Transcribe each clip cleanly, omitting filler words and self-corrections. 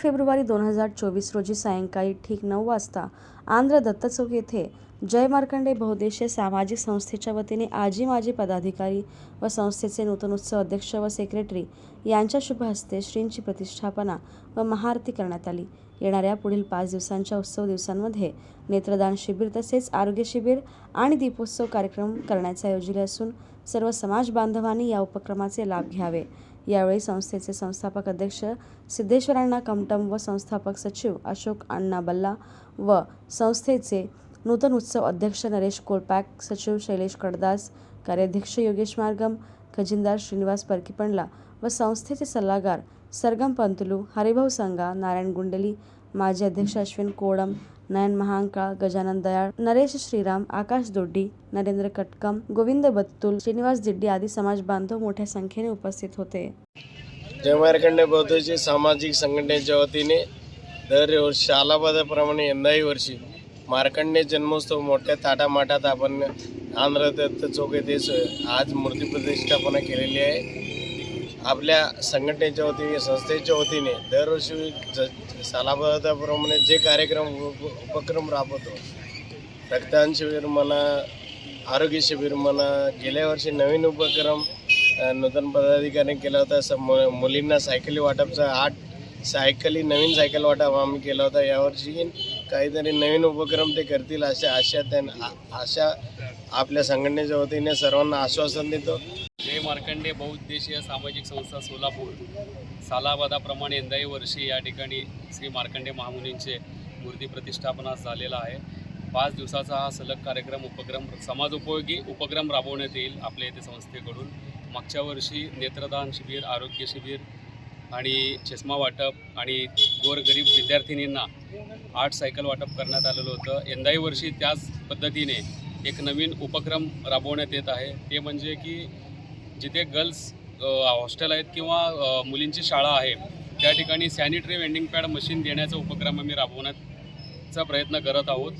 February 2024 रोजी सायंकाळी ठीक 9 वाजता आंध्र दत्त चौक येथे जय मार्कंडे बहुउद्देशीय सामाजिक संस्थेच्या वतीने आजी माजी पदाधिकारी व संस्थेचे नूतन उत्सव अध्यक्ष व सेक्रेटरी यांच्या शुभ हस्ते श्रींची प्रतिष्ठापना व महाआरती करण्यात आली। येणाऱ्या पुढील 5 दिवसांच्या उत्सव दिवसांमध्ये नेत्रदान शिबिर तसेच आरोग्य शिबिर आणि दीपोत्सव कार्यक्रम करण्याचे आयोजले असून सर्व समाज बांधवांनी या उपक्रमाचे लाभ घ्यावे। यावेळी संस्थेचे संस्थापक अध्यक्ष सिद्धेश्वर अण्णा कमटम व संस्थापक सचिव अशोक अण्णा बल्ला व संस्थेचे नूतन उत्सव अध्यक्ष नरेश कोलपॅक, सचिव शैलेश कडदास, कार्याध्यक्ष योगेश मार्गम, खजिनदार श्रीनिवास परकीपंडला व संस्थेचे सल्लागार सरगम पंतलू, हरिभाऊ संगा, नारायण गुंडली, माजी अध्यक्ष अश्विन कोडम, नयन महांकाळ, गजानन दयाळ, नरेश श्रीराम, आकाश दोड्डी, नरेंद्र कटकम, गोविंद बत्तुल, श्रीनिवास दिड्डी आदी समाज बांधव मोठ्या संख्येने उपस्थित होते। जय मार्कंडे बहुउद्देशीय सामाजिक संघटनेच्या वतीने दरवर्षी शालाबद्धाप्रमाणे यंदाही वर्षी मार्कंडे जन्मोत्सव मोठ्या थाटामाटात आपण आंध्र दत्त चौक येथे आज मूर्ती प्रतिष्ठापना केलेली आहे। आपल्या संघटनेच्या वतीने संस्थेच्या वतीने दरवर्षी सालाबद्धाप्रमाणे जे उपक्रम राबवतो, रक्तदान शिबिर म्हणा, आरोग्य शिबिर म्हणा, गेल्या वर्षी नवीन उपक्रम नूतन पदाधिकाऱ्यांनी केला होता। मुलींना सायकली वाटपचा 8 सायकली नवीन सायकल वाटप आम्ही केला होता। यावर्षी काहीतरी नवीन उपक्रम ते करतील अशा आपल्या संघटनेच्या वतीने सर्वांना आश्वासन देतो। जय मार्कंडे बहुउद्देशीय सामाजिक संस्था सोलापूर सालाबादाप्रमाणे यंदाही वर्षी या ठिकाणी श्री मार्कंडे महामुनींचे मूर्ती प्रतिष्ठापना झालेला आहे। 5 दिवसाचा हा सलग उपक्रम समाजोपयोगी उपक्रम राबवण्यात येईल आपल्या येथे संस्थेकडून। मागच्या वर्षी नेत्रदान शिबिर, आरोग्य शिबिर आणि चष्मा वाटप आणि गोरगरीब विद्यार्थिनींना 8 सायकल वाटप करण्यात आलेलं होतं। यंदाही वर्षी त्याच पद्धतीने एक नवीन उपक्रम राबवण्यात येत आहे। ते म्हणजे की जिथे गर्ल्स हॉस्टेल आहेत किंवा मुलींची शाळा आहे त्या ठिकाणी सॅनिटरी वेंडिंग पॅड मशीन देण्याचा उपक्रम आम्ही राबवण्याचा प्रयत्न करत आहोत।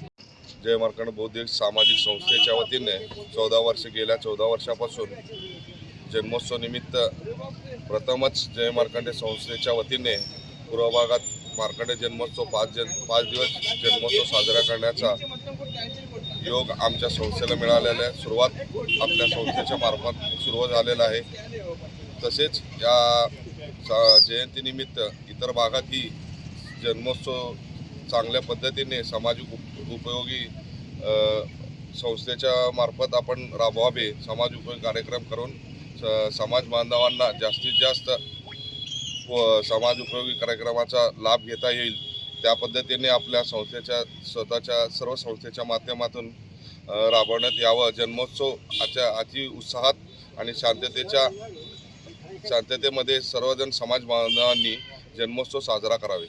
जय मार्कंडे बहुउद्देशीय सामाजिक संस्थेच्या वतीने 14 वर्षापासून जन्मोत्सव निमित्त प्रथमच जय मार्कंडे संस्थेच्या वतीने पूर्व भागात मार्कंडे जन्मोत्सव 5 दिवस जन्मोत्सव साजरा करण्याचा योग आमच्या संस्थेला मिळालेला आहे। सुरुवात आपल्या संस्थेच्या मार्फत सुरू झालेला आहे। तसेच या जयंतीनिमित्त इतर भागातही जन्मोत्सव चांगल्या पद्धतीने सामाजिक उपयोगी संस्थेच्या मार्फत आपण राबवावे। समाज उपयोगी कार्यक्रम करून समाज बांधवांना जास्तीत जास्त समाज उपयोगी कार्यक्रमाचा लाभ घेता येईल त्या पद्धतीने आपल्या संस्थेच्या स्वतःच्या सर्व संस्थेच्या माध्यमातून राबवण्यात यावं। जन्मोत्सव अति उत्साहात आणि शांततेमध्ये सर्वजण समाज बांधवांनी जन्मोत्सव साजरा करावे।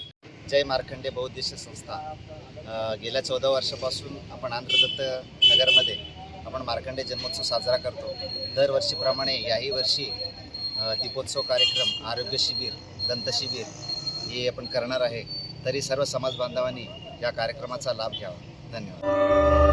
जय मार्कंडे बहुउद्देशीय संस्था गेल्या 14 वर्षापासून आपण आंध्र दत्त नगरमध्ये आपण मार्कंडे जन्मोत्सव साजरा करतो। दरवर्षीप्रमाणे याही वर्षी दीपोत्सव कार्यक्रम, आरोग्य शिबिर, दंतशिबिर हे आपण करणार आहे। तरी सर्व समाज बांधवांनी या कार्यक्रमाचा लाभ घ्यावा। धन्यवाद।